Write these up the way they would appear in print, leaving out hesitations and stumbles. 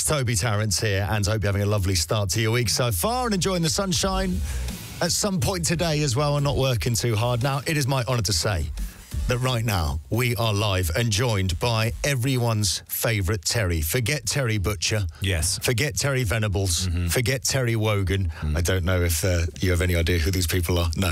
Toby Tarrant here, and I hope you're having a lovely start to your week so far and enjoying the sunshine at some point today as well and not working too hard. Now, it is my honour to say that right now we are live and joined by everyone's favourite Teri. Forget Teri Butcher. Yes. Forget Teri Venables. Forget Teri Wogan. I don't know if you have any idea who these people are. No.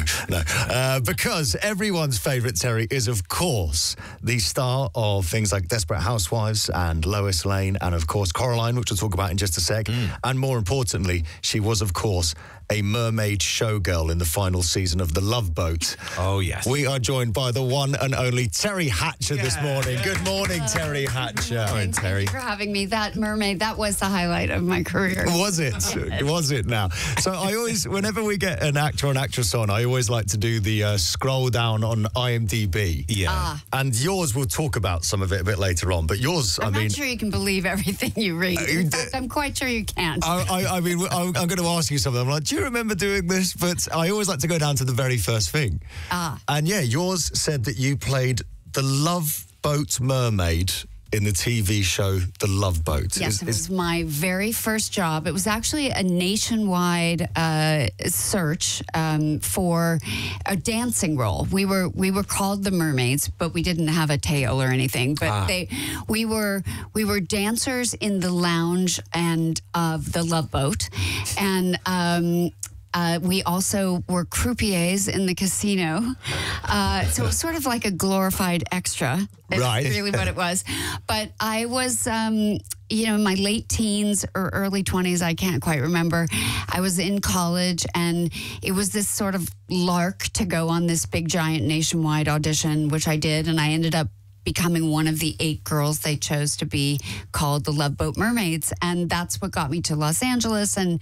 Because everyone's favourite Teri is, of course, the star of things like Desperate Housewives and Lois Lane and, of course, Coraline, which we'll talk about in just a sec. And more importantly, she was, of course, a mermaid showgirl in the final season of The Love Boat. Oh, yes. We are joined by the one and only Teri Hatcher this morning. Good morning, Teri Hatcher. Thank you for having me. That mermaid, that was the highlight of my career. Was it? Was it now? So I always, whenever we get an actor or an actress on, I always like to do the scroll down on IMDb. Yeah. And yours, we'll talk about some of it a bit later on, but yours, I'm not sure you can believe everything you read. In fact, I'm quite sure you can't. I mean, I'm going to ask you something. I'm like, do you remember doing this? But I always like to go down to the very first thing. And yeah, yours said that you played the Love Boat mermaid in the TV show The Love Boat. Yes, it was my very first job. It was actually a nationwide search for a dancing role. We were called the Mermaids, but we didn't have a tail or anything. But we were dancers in the lounge and of the Love Boat, and we also were croupiers in the casino. So it was sort of like a glorified extra. Right. That's really what it was. But I was, in my late teens or early 20s, I can't quite remember. I was in college, and it was this sort of lark to go on this big, giant nationwide audition, which I did, and I ended up becoming one of the 8 girls they chose to be called the Love Boat Mermaids. And that's what got me to Los Angeles. And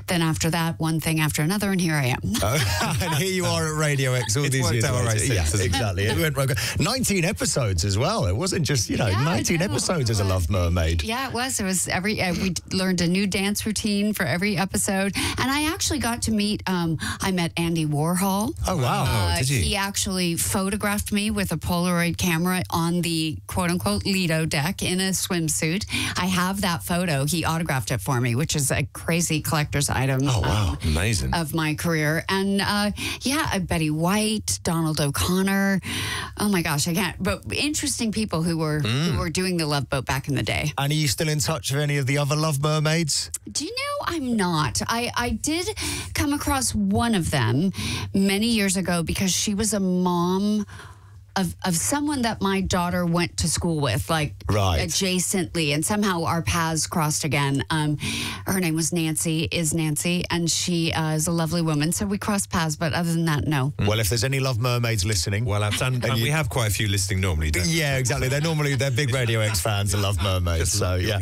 then after that, one thing after another, and here I am. And here you are at Radio X all these years later. Right, yeah, exactly. It went 19 episodes as well. It wasn't just, 19 episodes as a Love Mermaid. Yeah, it was. It was we learned a new dance routine for every episode. And I actually got to meet, I met Andy Warhol. Oh, wow. Did you? He actually photographed me with a Polaroid camera on the quote-unquote Lido deck in a swimsuit. I have that photo. He autographed it for me, which is a crazy collector's item. Oh, wow. Amazing. Of my career. And Betty White, Donald O'Connor. Oh my gosh, I can't. But interesting people who were doing the Love Boat back in the day. And are you still in touch with any of the other Love Mermaids? Do you know, I'm not. I did come across one of them many years ago because she was a mom of someone that my daughter went to school with, adjacently, and somehow our paths crossed again. Her name was Nancy, and she is a lovely woman, so we crossed paths, but other than that, no. Well, if there's any Love Mermaids listening... Well, and we have quite a few listening normally, don't we? Yeah, exactly. They're big Radio X fans and Love Mermaids, so yeah.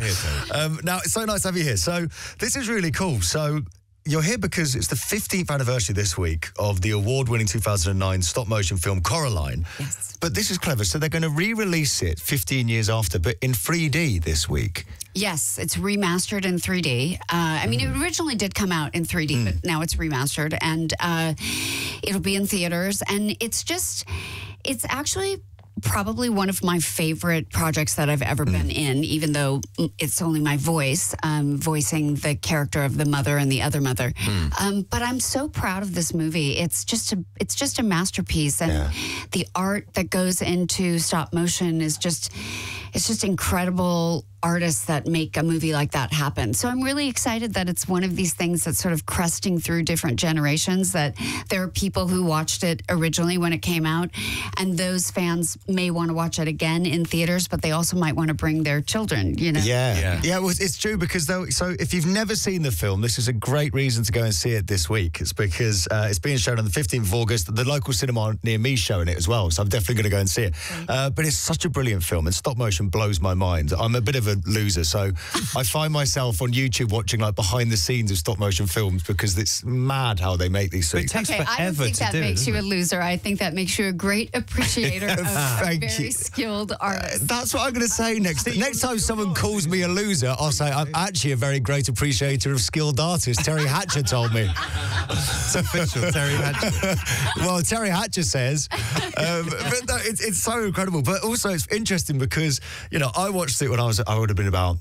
Now, it's so nice to have you here. So this is really cool. So you're here because it's the 15th anniversary this week of the award-winning 2009 stop-motion film Coraline. Yes. But this is clever. So they're going to re-release it 15 years after, but in 3D this week. Yes, it's remastered in 3D. It originally did come out in 3D, but now it's remastered, and it'll be in theaters. And it's actually probably one of my favorite projects that I've ever been in, even though it's only my voice, voicing the character of the mother and the other mother. But I'm so proud of this movie. It's just a masterpiece, and the art that goes into stop motion is just incredible artists that make a movie like that happen. So I'm really excited that it's one of these things that's sort of cresting through different generations, that there are people who watched it originally when it came out, and those fans may want to watch it again in theaters, but they also might want to bring their children, Yeah, well, it's true because so if you've never seen the film, this is a great reason to go and see it this week. It's because it's being shown on the 15th of August. The local cinema near me showing it as well, so I'm definitely going to go and see it. But it's such a brilliant film, and stop motion blows my mind. I'm a bit of a loser, so I find myself on YouTube watching behind the scenes of stop motion films because it's mad how they make these things. It takes forever I don't think that makes you a loser. I think think that makes you a great appreciator of a very skilled artist. That's what I'm going to say next. Next time someone calls me a loser, I'll say I'm actually a very great appreciator of skilled artists. Teri Hatcher told me. It's official, Teri Hatcher. Well, Teri Hatcher says. But no, it's so incredible. But also it's interesting because, you know, I watched it when I would have been about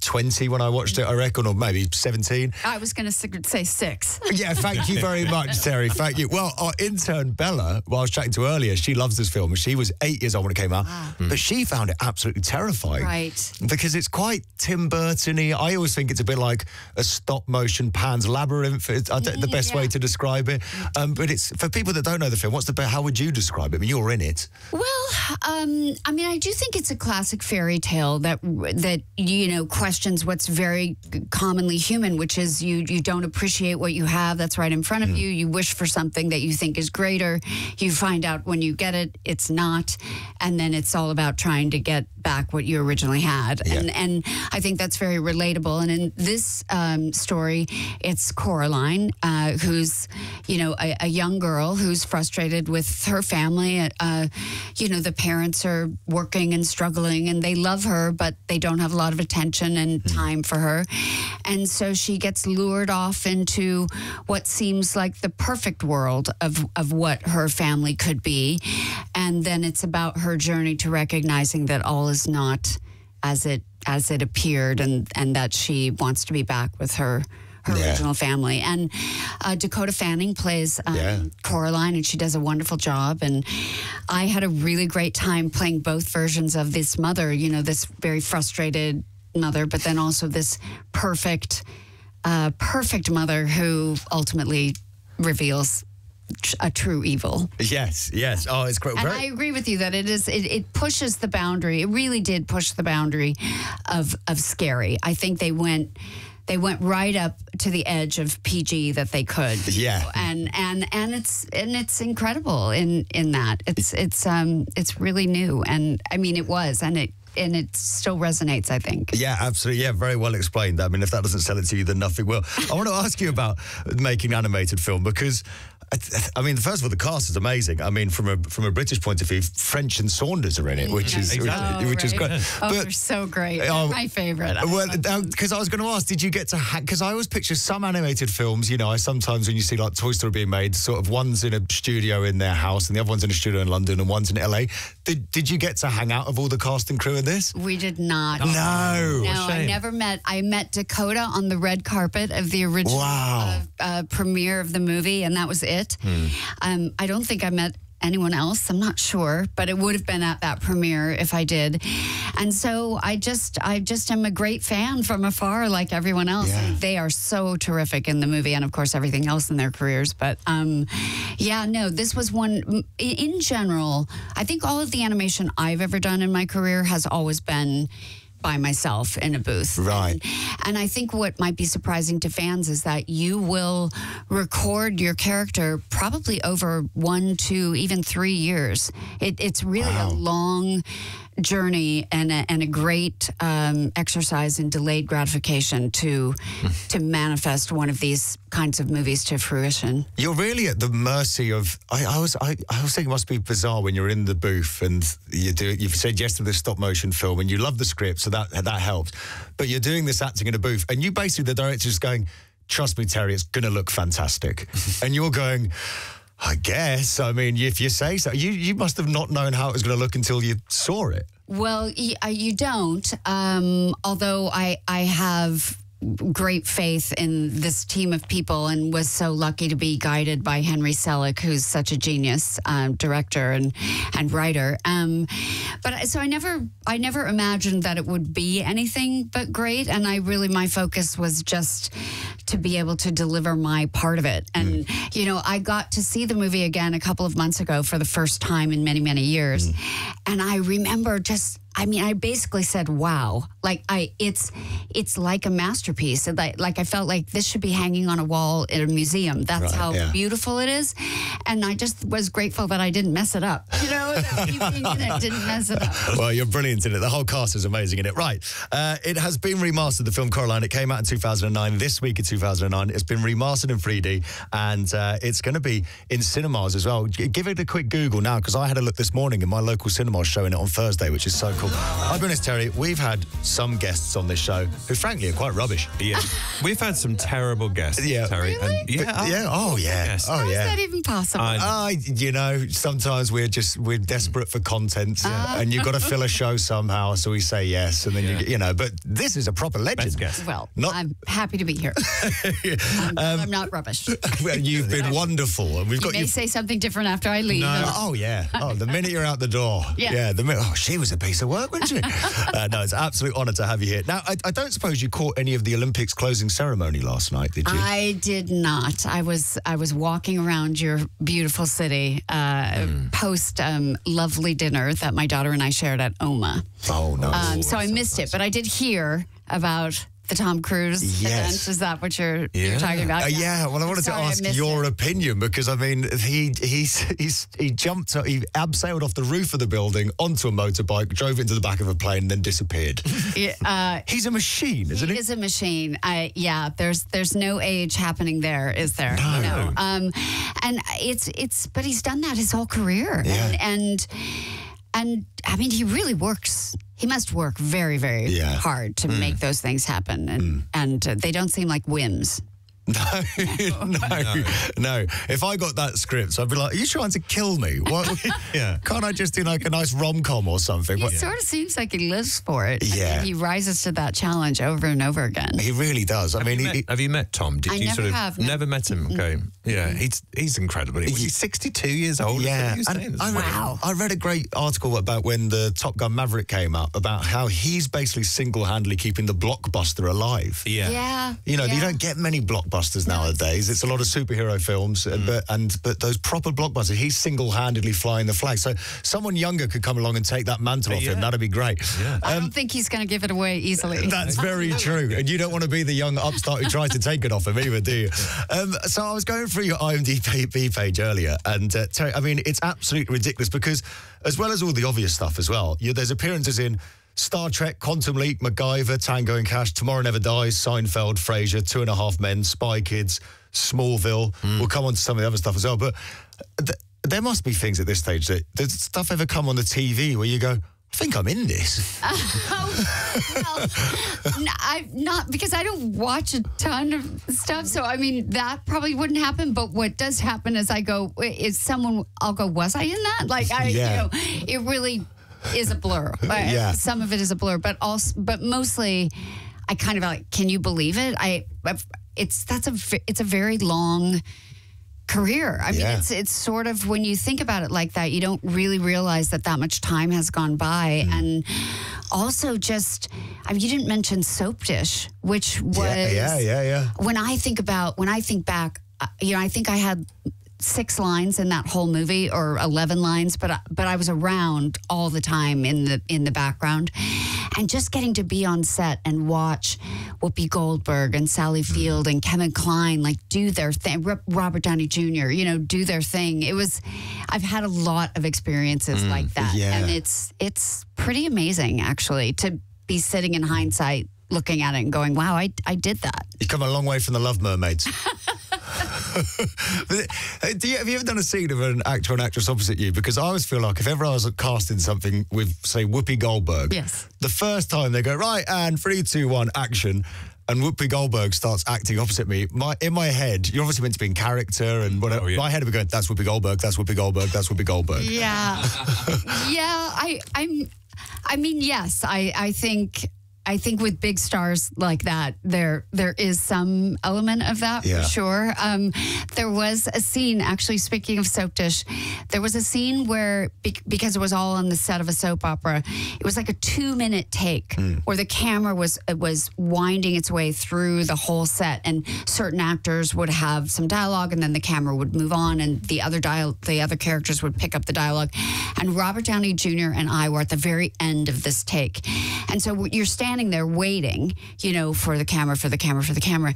20 when I watched it, I reckon, or maybe 17. I was going to say 6. Yeah, thank you very much, Teri. Thank you. Well, our intern, Bella, who I was chatting to earlier, she loves this film. She was 8 years old when it came out, but she found it absolutely terrifying. Right. Because it's quite Tim Burton-y. I always think it's a bit like a stop-motion Pan's Labyrinth. It's the best way to describe it. But it's for people that don't know the film, how would you describe it? I mean, you're in it. Well, I mean, I do think it's a classic fairy tale that questions what's very commonly human, which is you don't appreciate what you have that's right in front of you. You wish for something that you think is greater. You find out when you get it, it's not. And then it's all about trying to get back what you originally had. Yeah. And I think that's very relatable. And in this story, it's Coraline, who's, a young girl who's frustrated with her family. The parents are working and struggling and they love her, but they don't have a lot of attention and time for her. And so she gets lured off into what seems like the perfect world of what her family could be. And then it's about her journey to recognizing that all is not as it appeared, and that she wants to be back with her original family. And Dakota Fanning plays Coraline, and she does a wonderful job. And I had a really great time playing both versions of this mother, this very frustrated mother, but then also this perfect mother who ultimately reveals a true evil. Yes. Oh, it's great. And I agree with you that it pushes the boundary. It really did push the boundary of scary. I think they went right up to the edge of PG that they could. Yeah. And it's incredible in that. It's really new. And I mean it was, and it still resonates, I think. Yeah, absolutely. Yeah, very well explained. I mean, if that doesn't sell it to you, then nothing will. I want to ask you about making an animated film, because I mean, first of all, the cast is amazing. I mean, from a British point of view, French and Saunders are in it, which is great. Oh, they're so great. They're my favorite. Well, because I was going to ask, did you get to because I always picture some animated films, I sometimes when you see like Toy Story being made, sort of one's in a studio in their house and the other one's in a studio in London and one's in LA. Did you get to hang out with all the cast and crew in this? We did not. No, I never met. I met Dakota on the red carpet of the original premiere of the movie, and that was it. I don't think I met anyone else. I'm not sure, but it would have been at that premiere if I did. And so I just am a great fan from afar, like everyone else. Yeah. And they are so terrific in the movie, and of course everything else in their careers. But this was one. In general, I think all of the animation I've ever done in my career has always been by myself in a booth. Right. And I think what might be surprising to fans is that you will record your character probably over 1, 2, even 3 years. It's really a long journey and a great exercise in delayed gratification to manifest one of these kinds of movies to fruition. You're really at the mercy of. I was thinking it must be bizarre when you're in the booth and you've said yes to this stop motion film and you love the script, so that helps. But you're doing this acting in a booth, and you basically, the director's going, "Trust me, Teri, it's going to look fantastic," and you're going, I guess. I mean, if you say so. You must have not known how it was going to look until you saw it. Well, you don't. Although I have great faith in this team of people, and was so lucky to be guided by Henry Selick, who's such a genius director and writer. But so I never imagined that it would be anything but great. And my focus was just to be able to deliver my part of it. And, I got to see the movie again a couple of months ago for the first time in many, many years. And I remember I basically said, wow, it's like a masterpiece. Like I felt like this should be hanging on a wall in a museum. That's how beautiful it is. And I just was grateful that I didn't mess it up. That me being in it didn't mess it up. Well, you're brilliant in it. The whole cast is amazing in it. Right. It has been remastered, the film Coraline. It came out in 2009. This week in 2009, it's been remastered in 3D, and it's going to be in cinemas as well. Give it a quick Google now, because I had a look this morning in my local cinema showing it on Thursday, which is so cool. I'll be honest, Teri, we've had some guests on this show who, frankly, are quite rubbish. Yeah, we've had some terrible guests, Teri. Really? And How is that even possible? sometimes we're desperate for content, and you've got to fill a show somehow. So we say yes, and then you know. But this is a proper legend. Well, I'm happy to be here. I'm not rubbish. Well, you've been wonderful, and we've got. You may say something different after I leave. No. Oh yeah. Oh, the minute you're out the door. Yeah. The minute. Oh, she was a piece of work, wasn't she? No, it's an absolute honour to have you here. Now, I don't suppose you caught any of the Olympics closing ceremony last night, did you? I did not. I was walking around your beautiful city post lovely dinner that my daughter and I shared at OMA. Oh no! So I missed it, but I did hear about the Tom Cruise event. Is that what you're talking about? Well, I wanted to ask your opinion because I mean he jumped, he abseiled off the roof of the building onto a motorbike, drove into the back of a plane, and then disappeared. He's a machine, isn't he? He is a machine. There's no age happening there, is there? No. And but he's done that his whole career, and I mean he really works. He must work very, very hard to make those things happen. And they don't seem like whims. No. If I got that script, I'd be like, are you trying to kill me? What? Can't I just do like a nice rom-com or something? He sort of seems like he lives for it. Yeah. He rises to that challenge over and over again. He really does. Have you met Tom? I never have. Never met him? Okay. Yeah, he's incredible. He's 62 years old. Yeah. I read a great article about when the Top Gun Maverick came out about how he's basically single-handedly keeping the blockbuster alive. Yeah. You know, you don't get many blockbusters nowadays. It's a lot of superhero films, but those proper blockbusters, he's single-handedly flying the flag. So someone younger could come along and take that mantle off him. That'd be great. Yeah. I don't think he's going to give it away easily. That's very true. And you don't want to be the young upstart who tries to take it off him either, do you? So I was going through your IMDb page earlier, and Teri, I mean, it's absolutely ridiculous because as well as all the obvious stuff as well, there's appearances in Star Trek, Quantum Leap, MacGyver, Tango and Cash, Tomorrow Never Dies, Seinfeld, Frasier, 2.5 Men, Spy Kids, Smallville. We'll come on to some of the other stuff as well. But there must be things at this stage that does stuff ever come on the TV where you go, I think I'm in this. Not because I don't watch a ton of stuff. So, I mean, that probably wouldn't happen. But what does happen is I'll go, was I in that? Like, it really is a blur. Some of it is a blur, but mostly I kind of like, can you believe it? It's a very long career. I mean, it's sort of, when you think about it like that, you don't really realize that much time has gone by. And also just, you didn't mention Soap Dish, which was when I think back, I think I had 6 lines in that whole movie, or 11 lines, but I was around all the time in the background, and just getting to be on set and watch Whoopi Goldberg and Sally Field and Kevin Kline do their thing, Robert Downey Jr. Do their thing. I've had a lot of experiences like that, and it's pretty amazing actually to be sitting in hindsight looking at it and going, wow, I did that. You've come a long way from the Love Mermaids. Have you ever done a scene of an actor or an actress opposite you? Because I always feel like if ever I was casting something with, say, Whoopi Goldberg, the first time they go, right, and 3, 2, 1, action, and Whoopi Goldberg starts acting opposite me, in my head, you're obviously meant to be in character and whatever. My head would be going, that's Whoopi Goldberg, that's Whoopi Goldberg, that's Whoopi Goldberg. Yeah. I mean, yes, I think with big stars like that, there is some element of that for sure. There was a scene, actually, speaking of Soap Dish, there was a scene where, because it was all on the set of a soap opera, it was like a 2-minute take where the camera was winding its way through the whole set, and certain actors would have some dialogue, and then the camera would move on, and the other characters would pick up the dialogue. And Robert Downey Jr. and I were at the very end of this take. And so you're standing there waiting, for the camera.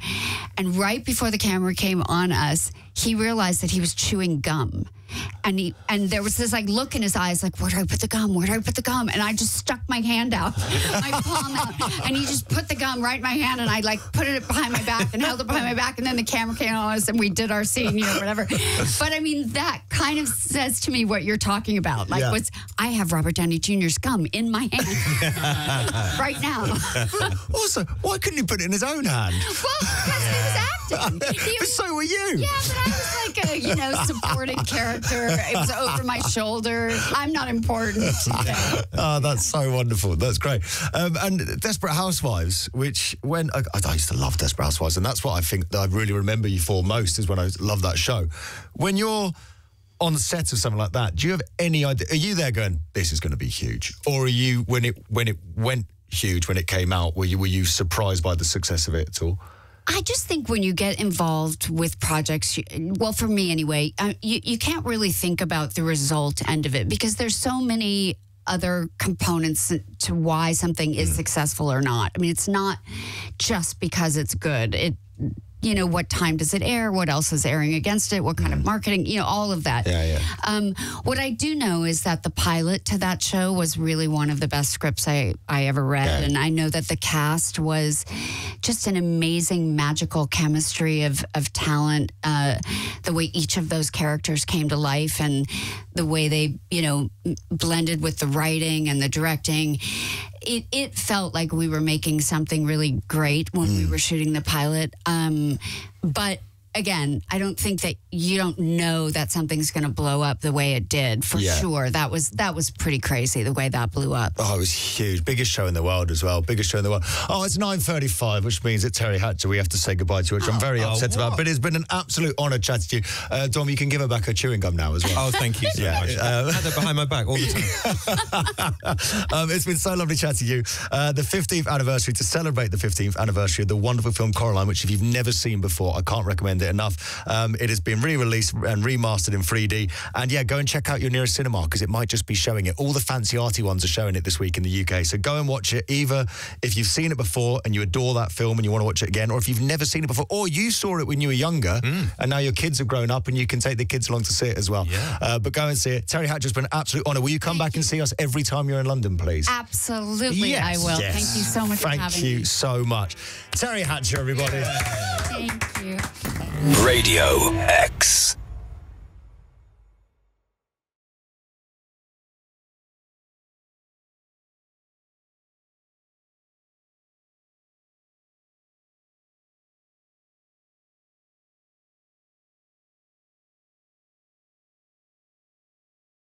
And right before the camera came on us, he realized that he was chewing gum. And there was this look in his eyes, where do I put the gum? Where do I put the gum? And I just stuck my hand out, my palm out, and he just put the gum right in my hand, and I put it behind my back and held it behind my back, and then the camera came on us and we did our scene, whatever. But I mean, that kind of says to me what you're talking about. I have Robert Downey Jr.'s gum in my hand right now. Also, why couldn't he put it in his own hand? Well, because he was acting. But so were you. Yeah, but I was a supporting character. character. It was over my shoulder. I'm not important. Oh, that's so wonderful. That's great. And Desperate Housewives, which I used to love Desperate Housewives, and that's what I think that I really remember you for most, is when I love that show. When you're on the set of something like that, do you have any idea? Are you there going, this is going to be huge? Or are you, when it went huge, when it came out, were you surprised by the success of it at all? I just think when you get involved with projects, well, for me anyway, you can't really think about the result end of it, because there's so many other components to why something is successful or not. I mean, it's not just because it's good. What time does it air? What else is airing against it? What kind of marketing? All of that. Yeah. What I do know is that the pilot to that show was really one of the best scripts I ever read. Yeah. And I know that the cast was just an amazing, magical chemistry of talent. The way each of those characters came to life and the way they, blended with the writing and the directing. It felt like we were making something really great when we were shooting the pilot. But again, I don't think that you don't know that something's going to blow up the way it did. For sure, that was pretty crazy the way that blew up. Oh, it was huge. Biggest show in the world as well. Biggest show in the world. Oh, it's 9:35, which means that Teri Hatcher, we have to say goodbye to, which I'm very upset about. But it's been an absolute honour chatting to you. Dom, you can give her back her chewing gum now as well. Oh, thank you so much. I had that behind my back all the time. It's been so lovely chatting to you. The 15th anniversary, to celebrate the 15th anniversary of the wonderful film Coraline, which if you've never seen before, I can't recommend it enough. It has been re-released and remastered in 3D. And yeah, go and check out your nearest cinema, because it might just be showing it. All the fancy arty ones are showing it this week in the UK. So go and watch it, either if you've seen it before and you adore that film and you want to watch it again, or if you've never seen it before, or you saw it when you were younger and now your kids have grown up and you can take the kids along to see it as well. Yeah. But go and see it. Teri Hatcher's been an absolute honour. Will you come back and see us every time you're in London, please? Absolutely, Yes. I will. Yes. Thank you so much for having me. Thank you so much. Teri Hatcher, everybody. Thank you. Radio X.